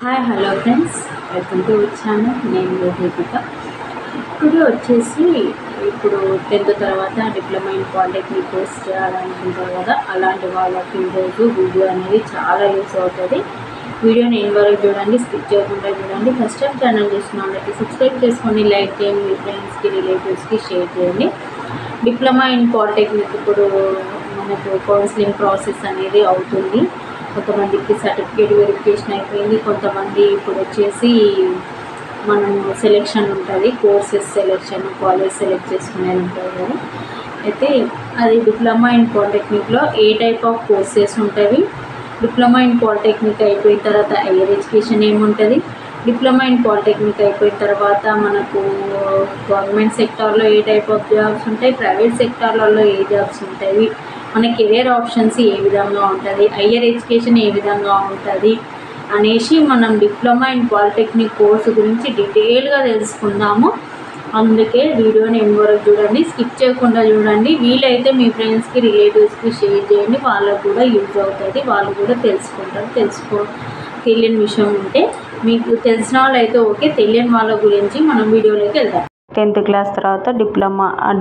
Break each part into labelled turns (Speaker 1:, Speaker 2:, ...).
Speaker 1: Hi hello friends, welcome to channel. నేను దీపిక. ఇప్పుడు ఇప్పుడు 10th తర్వాత డిప్లొమా ఇన్ పాలిటెక్నిక్ కోర్స్ చేయాలనుకుంటారు కదా, అలాంటి వాళ్ళకి ఈరోజు వీడియో అనేది చాలా యూస్ అవుతుంది. వీడియోని ఎండ్ వరకు చూడండి, స్కిప్ చేయకుండా చూడండి. ఫస్ట్ టైం ఛానల్ చూసిన వాళ్ళకి సబ్స్క్రైబ్ చేసుకొని లైక్ చేయండి, మీ ఫ్రెండ్స్కి రిలేటివ్స్కి షేర్ చేయండి. డిప్లొమా ఇన్ పాలిటెక్నిక్ ఇప్పుడు మనకు కౌన్సిలింగ్ ప్రాసెస్ అనేది అవుతుంది. కొంతమందికి సర్టిఫికేట్ వెరిఫికేషన్ అయిపోయింది, కొంతమంది ఇప్పుడు మనం సెలెక్షన్ ఉంటుంది, కోర్సెస్ సెలెక్షన్, కాలేజ్ సెలెక్ట్ చేసుకునేది ఉంటుంది కదా. అయితే అది డిప్లొమా ఇన్ పాలిటెక్నిక్లో ఏ టైప్ ఆఫ్ కోర్సెస్ ఉంటాయి, డిప్లొమా ఇన్ పాలిటెక్నిక్ అయిపోయిన తర్వాత హైయర్ ఎడ్యుకేషన్ ఏముంటుంది, డిప్లొమా ఇన్ పాలిటెక్నిక్ అయిపోయిన తర్వాత మనకు గవర్నమెంట్ సెక్టార్లో ఏ టైప్ ఆఫ్ జాబ్స్ ఉంటాయి, ప్రైవేట్ సెక్టార్లలో ఏ జాబ్స్ ఉంటాయి, మన కెరియర్ ఆప్షన్స్ ఏ విధంగా ఉంటుంది, హైయర్ ఎడ్యుకేషన్ ఏ విధంగా ఉంటుంది అనేసి మనం డిప్లొమా ఇన్ పాలిటెక్నిక్ కోర్సు గురించి డీటెయిల్గా తెలుసుకుందాము. అందుకే వీడియోని ఎండ్ వరకు చూడండి, స్కిప్ చేయకుండా చూడండి. వీలైతే మీ ఫ్రెండ్స్కి రిలేటివ్స్కి షేర్ చేయండి, వాళ్ళకు కూడా యూజ్ అవుతుంది, వాళ్ళు కూడా తెలుసుకుంటారు. తెలియని విషయం ఉంటే మీకు తెలిసిన వాళ్ళు అయితే ఓకే, తెలియని వాళ్ళ గురించి మనం వీడియోలోకి వెళ్దాం. 10th క్లాస్ తర్వాత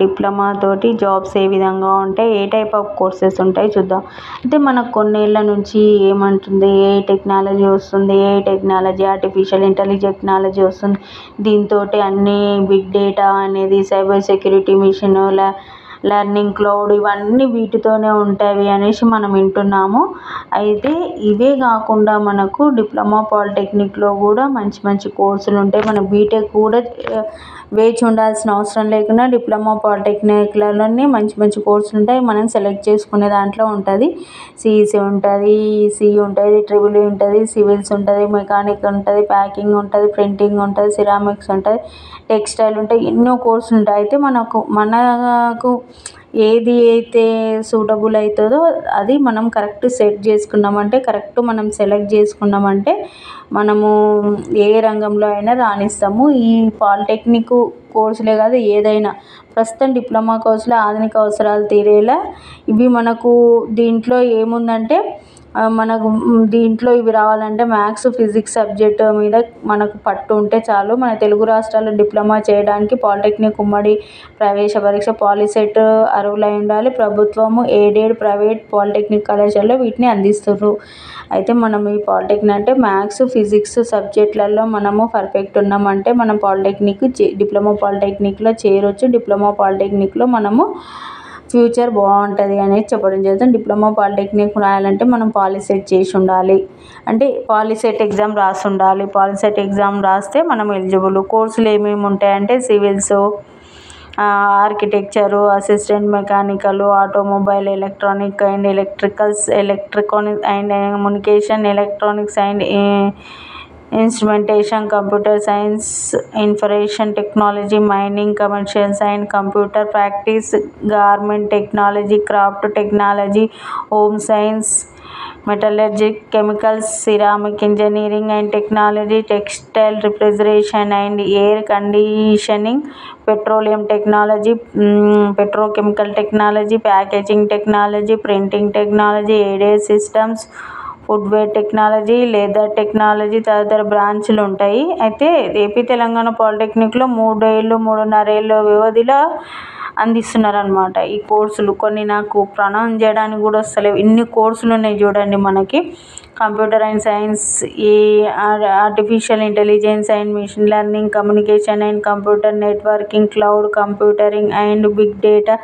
Speaker 1: డిప్లొమా తోటి జాబ్స్ ఏ విధంగా ఉంటాయి, ఏ టైప్ ఆఫ్ కోర్సెస్ ఉంటాయి చూద్దాం. అయితే మనకు కొన్నేళ్ల నుంచి ఏమంటుంది, ఏ టెక్నాలజీ వస్తుంది, ఏ టెక్నాలజీ ఆర్టిఫిషియల్ ఇంటెలిజెన్స్ టెక్నాలజీ వస్తుంది. దీంతో అన్ని బిగ్ డేటా అనేది, cyber security, machine learning, cloud, ఇవన్నీ వీటితోనే ఉంటాయి అనేసి మనం వింటున్నాము. అయితే ఇవే కాకుండా మనకు డిప్లొమా పాలిటెక్నిక్లో కూడా మంచి మంచి కోర్సులు ఉంటాయి. మన బీటెక్ కూడా వేచి ఉండాల్సిన అవసరం లేకుండా డిప్లొమా పాలిటెక్నిక్లలోనే మంచి మంచి కోర్సులు ఉంటాయి, మనం సెలెక్ట్ చేసుకునే దాంట్లో ఉంటుంది. సిఈసి ఉంటుంది, ఈసీఈ ఉంటుంది, ట్రిపుల్ ఈ ఉంటుంది, సివిల్స్ ఉంటుంది, మెకానిక్ ఉంటుంది, ప్యాకింగ్ ఉంటుంది, ప్రింటింగ్ ఉంటుంది, సిరామిక్స్ ఉంటుంది, టెక్స్టైల్ ఉంటాయి, ఎన్నో కోర్సులు ఉంటాయి. అయితే మనకు ఏది అయితే సూటబుల్ అవుతుందో అది మనం కరెక్ట్ సెట్ చేసుకున్నామంటే, కరెక్ట్ మనం సెలెక్ట్ చేసుకున్నామంటే మనము ఏ రంగంలో అయినా రాణిస్తాము. ఈ పాలిటెక్నిక్ కోర్సులే కాదు, ఏదైనా ప్రస్తుతం డిప్లొమా కోర్సులో ఆధునిక అవసరాలు తీరేలా ఇవి మనకు దీంట్లో ఏముందంటే, మనకు దీంట్లో ఇవి రావాలంటే మ్యాథ్స్, ఫిజిక్స్ సబ్జెక్ట్ మీద మనకు పట్టు ఉంటే చాలు. మన తెలుగు రాష్ట్రాల్లో డిప్లొమా చేయడానికి పాలిటెక్నిక్ ఉమ్మడి ప్రవేశ పరీక్ష పాలిసెట్ అర్హులై ఉండాలి. ప్రభుత్వము ఎయిడెడ్ ప్రైవేట్ పాలిటెక్నిక్ కళాశాలలో వీటిని అందిస్తున్నారు. అయితే మనం ఈ పాలిటెక్నిక్ అంటే మ్యాథ్స్, ఫిజిక్స్ సబ్జెక్టులలో మనము పర్ఫెక్ట్ ఉన్నామంటే మనం డిప్లొమా పాలిటెక్నిక్లో చేరొచ్చు. డిప్లొమా పాలిటెక్నిక్లో మనము ఫ్యూచర్ బాగుంటుంది అనేది చెప్పడం జరుగుతుంది. డిప్లొమా పాలిటెక్నిక్ రాయాలంటే మనం పాలిసెట్ చేసి ఉండాలి, అంటే పాలిసెట్ ఎగ్జామ్ రాసి ఉండాలి. పాలిసెట్ ఎగ్జామ్ రాస్తే మనం ఎలిజిబుల్. కోర్సులు ఏమేమి ఉంటాయంటే civils, architecture, assistant mechanical, automobile, electronic and electronic and communication, electronics and instrumentation, computer science, information technology, mining, commercial science, computer practice, garment technology, craft technology, home science, metallurgy, chemicals, ceramic engineering and technology, textile, refrigeration and air conditioning, petroleum technology, petrochemical technology, packaging technology, printing technology, aided systems, footwear technology, leather technology తదితర బ్రాంచ్లు ఉంటాయి. అయితే AP Telangana పాలిటెక్నిక్లో 3.5 ఏళ్ళ వ్యవధిలో అందిస్తున్నారనమాట ఈ కోర్సులు. కొన్ని నాకు ప్రొనౌన్స్ చేయడానికి కూడా వస్తలేవు, ఇన్ని కోర్సులు ఉన్నాయి చూడండి. మనకి computer and science, artificial intelligence and machine learning, communication and computer networking, cloud computing and big data,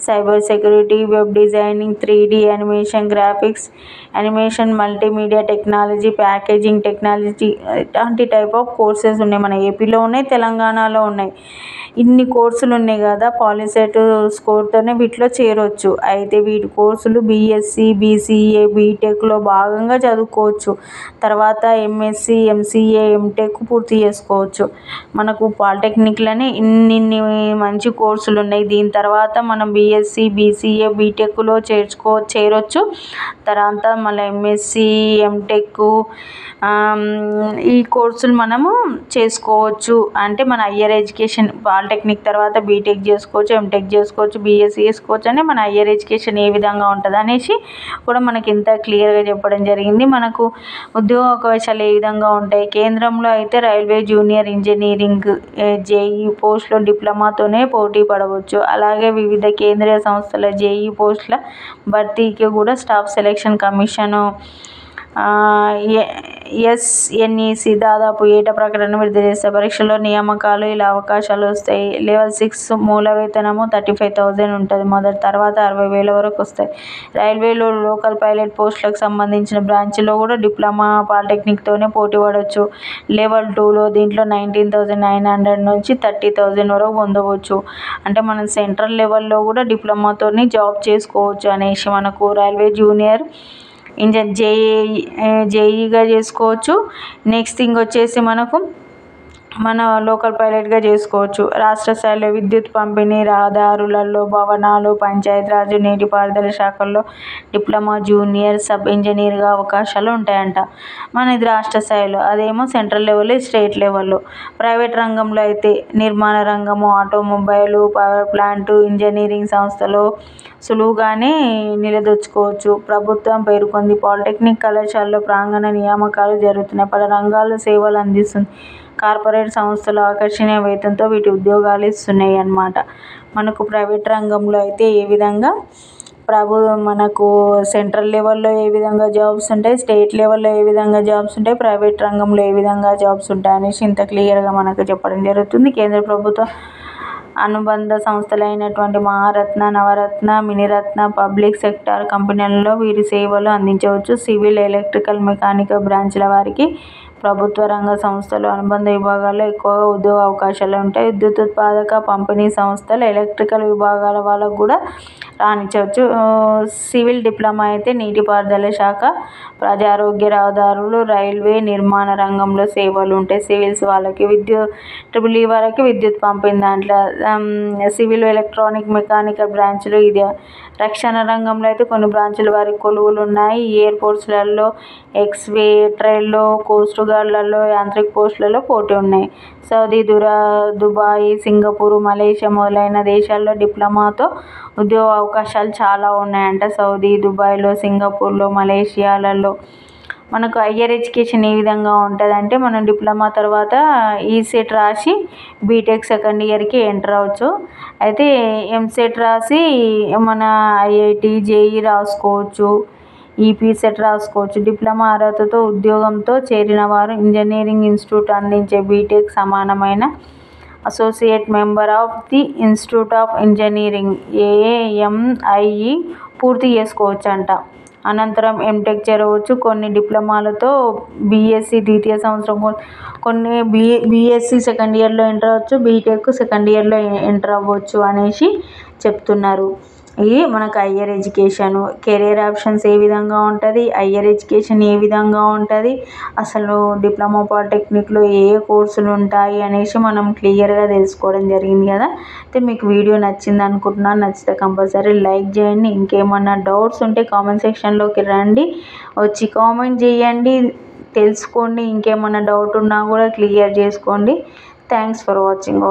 Speaker 1: cyber security, web designing, 3D animation, graphics animation, multimedia technology, packaging technology, ఇలాంటి టైప్ ఆఫ్ కోర్సెస్ ఉన్నాయి. మన ఏపీలో ఉన్నాయి, తెలంగాణలో ఉన్నాయి. ఇన్ని కోర్సులు ఉన్నాయి కదా, పాలిసెట్ స్కోర్తోనే వీటిలో చేరవచ్చు. అయితే వీటి కోర్సులు బీఎస్సీ, బీసీఏ, బీటెక్లో భాగంగా చదువుకోవచ్చు. తర్వాత ఎంఎస్సీ, ఎంసీఏ, ఎంటెక్ పూర్తి చేసుకోవచ్చు. మనకు పాలిటెక్నిక్లోనే ఇన్ని మంచి కోర్సులు ఉన్నాయి. దీని తర్వాత మనం బీఎస్సీ, బీసీఏ, బీటెక్లో చేరొచ్చు. తర్వాత మళ్ళీ ఎంఎస్సీ, ఎంటెక్, ఈ కోర్సులు మనము చేసుకోవచ్చు. అంటే మన హయ్యర్ ఎడ్యుకేషన్ పాలిటెక్నిక్ తర్వాత బీటెక్ చేసుకోవచ్చు, ఎంటెక్ చేసుకోవచ్చు, బీఎస్సీ చేసుకోవచ్చు. అని మన హయ్యర్ ఎడ్యుకేషన్ ఏ విధంగా ఉంటుంది అనేసి కూడా మనకి ఇంత క్లియర్గా చెప్పడం జరిగింది. మనకు ఉద్యోగ అవకాశాలు ఏ విధంగా ఉంటాయి. కేంద్రంలో అయితే రైల్వే జూనియర్ ఇంజనీరింగ్ జేఈ పోస్టులో డిప్లొమాతోనే పోటీ పడవచ్చు. అలాగే వివిధ కేంద్రీయ సంస్థల జేఈ పోస్టుల భర్తీకి కూడా స్టాఫ్ సెలక్షన్ కమిషను ఎస్ఎన్ఈసి దాదాపు ఏటా ప్రకటన విడుదల చేస్తాయి. పరీక్షలో నియామకాలు ఇలా అవకాశాలు వస్తాయి. లెవెల్ 6 మూల వేతనము 35,000 ఉంటుంది మొదటి, తర్వాత 60,000 వరకు వస్తాయి. రైల్వేలో లోకల్ పైలట్ పోస్టులకు సంబంధించిన బ్రాంచ్లో కూడా డిప్లొమా పాలిటెక్నిక్తోనే పోటీ పడవచ్చు. లెవెల్ 2లో దీంట్లో 19,900 నుంచి 30,000 వరకు పొందవచ్చు. అంటే మనం సెంట్రల్ లెవెల్లో కూడా డిప్లొమాతోని జాబ్ చేసుకోవచ్చు అనేసి మనకు రైల్వే జూనియర్ జేఈగా చేసుకోవచ్చు. నెక్స్ట్ థింగ్ వచ్చేసి మన లోకల్ పైలట్గా చేసుకోవచ్చు. రాష్ట్ర స్థాయిలో విద్యుత్ పంపిణీ, రహదారులలో, భవనాలు, పంచాయతీరాజ్, నీటిపారుదల శాఖల్లో డిప్లొమా జూనియర్ సబ్ ఇంజనీర్గా అవకాశాలు ఉంటాయంట. ఇది రాష్ట్ర స్థాయిలో, అదేమో సెంట్రల్ లెవెల్, స్టేట్ లెవెల్లో. ప్రైవేట్ రంగంలో అయితే నిర్మాణ రంగము, ఆటోమొబైలు, పవర్ ప్లాంటు, ఇంజనీరింగ్ సంస్థలో సులువుగానే నిలదొచ్చుకోవచ్చు. ప్రభుత్వం పేర్కొంది. పాలిటెక్నిక్ కళాశాలలో ప్రాంగణ నియామకాలు జరుగుతున్నాయి. పలు రంగాల్లో సేవలు అందిస్తుంది. కార్పొరేట్ సంస్థలు ఆకర్షణీయ వేతనంతో వీటి ఉద్యోగాలు ఇస్తున్నాయి అన్నమాట. మనకు ప్రైవేట్ రంగంలో అయితే ఏ విధంగా మనకు సెంట్రల్ లెవెల్లో ఏ విధంగా జాబ్స్ ఉంటాయి, స్టేట్ లెవెల్లో ఏ విధంగా జాబ్స్ ఉంటాయి, ప్రైవేట్ రంగంలో ఏ విధంగా జాబ్స్ ఉంటాయి అనేసి ఇంత క్లియర్గా మనకు చెప్పడం జరుగుతుంది. కేంద్ర ప్రభుత్వ అనుబంధ సంస్థలైనటువంటి మహారత్న, నవరత్న, మినిరత్న పబ్లిక్ సెక్టార్ కంపెనీలలో వీరి సేవలు అందించవచ్చు. సివిల్, ఎలక్ట్రికల్, మెకానికల్ బ్రాంచ్ల వారికి ప్రభుత్వ రంగ సంస్థలు, అనుబంధ విభాగాల్లో ఎక్కువగా ఉద్యోగ అవకాశాలు ఉంటాయి. విద్యుత్ ఉత్పాదక, పంపిణీ సంస్థలు, ఎలక్ట్రికల్ విభాగాల వాళ్ళకు కూడా రాణించవచ్చు. సివిల్ డిప్లొమా అయితే నీటిపారుదల శాఖ, ప్రజారోగ్య, రహదారులు, రైల్వే, నిర్మాణ రంగంలో సేవలు ఉంటాయి సివిల్స్ వాళ్ళకి. ట్రిపుల్ వరకు విద్యుత్ పంపిణీ దాంట్లో సివిల్, ఎలక్ట్రానిక్, మెకానికల్ బ్రాంచ్లు. ఇది రక్షణ రంగంలో అయితే కొన్ని బ్రాంచుల వారికి కొలువులు ఉన్నాయి. ఎయిర్పోర్ట్స్లలో, ఎక్స్వే ట్రైల్లో, కోస్ట్ గార్డ్లలో, యాంత్రిక పోస్టులలో పోటీ ఉన్నాయి. సౌదీ, దుబాయ్, సింగపూర్, మలేషియా మొదలైన దేశాల్లో డిప్లొమాతో ఉద్యోగ అవకాశాలు చాలా ఉన్నాయంట. సౌదీ, దుబాయ్లో, సింగపూర్లో, మలేషియాలలో మనకు హయ్యర్ ఎడ్యుకేషన్ ఏ విధంగా ఉంటుంది అంటే మనం డిప్లొమా తర్వాత ఈసెట్ రాసి బీటెక్ సెకండ్ ఇయర్కి ఎంటర్ అవ్వచ్చు. అయితే ఎంసెట్ రాసి మన ఐఐటి, జేఈ రాసుకోవచ్చు, ఈపీసెట్ రాసుకోవచ్చు. డిప్లొమా అర్హతతో ఉద్యోగంతో చేరిన వారు ఇంజనీరింగ్ ఇన్స్టిట్యూట్ అందించే బీటెక్ సమానమైన associate member of the institute of engineering AMIE పూర్తి చేసుకోవచ్చు అంట. అనంతరం ఎంటెక్ చేరవచ్చు. కొన్ని డిప్లొమాలతో బీఎస్సీ ద్వితీయ సంవత్సరం, కొన్ని బీఎస్సీ సెకండ్ ఇయర్లో ఎంటర్ అవ్వచ్చు, బీటెక్ సెకండ్ ఇయర్లో ఎంటర్ అవ్వచ్చు అనేసి చెప్తున్నారు. ఇది మనకు higher education, career options A విధంగా ఉంటుంది, హయ్యర్ ఎడ్యుకేషన్ ఏ విధంగా ఉంటుంది, అసలు డిప్లొమా పాలిటెక్నిక్లో ఏ కోర్సులు ఉంటాయి అనేసి మనం క్లియర్గా తెలుసుకోవడం జరిగింది కదా. అయితే మీకు వీడియో నచ్చింది అనుకుంటున్నాను. నచ్చితే కంపల్సరీ లైక్ చేయండి. ఇంకేమన్నా డౌట్స్ ఉంటే కామెంట్ సెక్షన్లోకి రండి, వచ్చి కామెంట్ చేయండి, తెలుసుకోండి. ఇంకేమన్నా డౌట్ ఉన్నా కూడా క్లియర్ చేసుకోండి. Thanks for watching.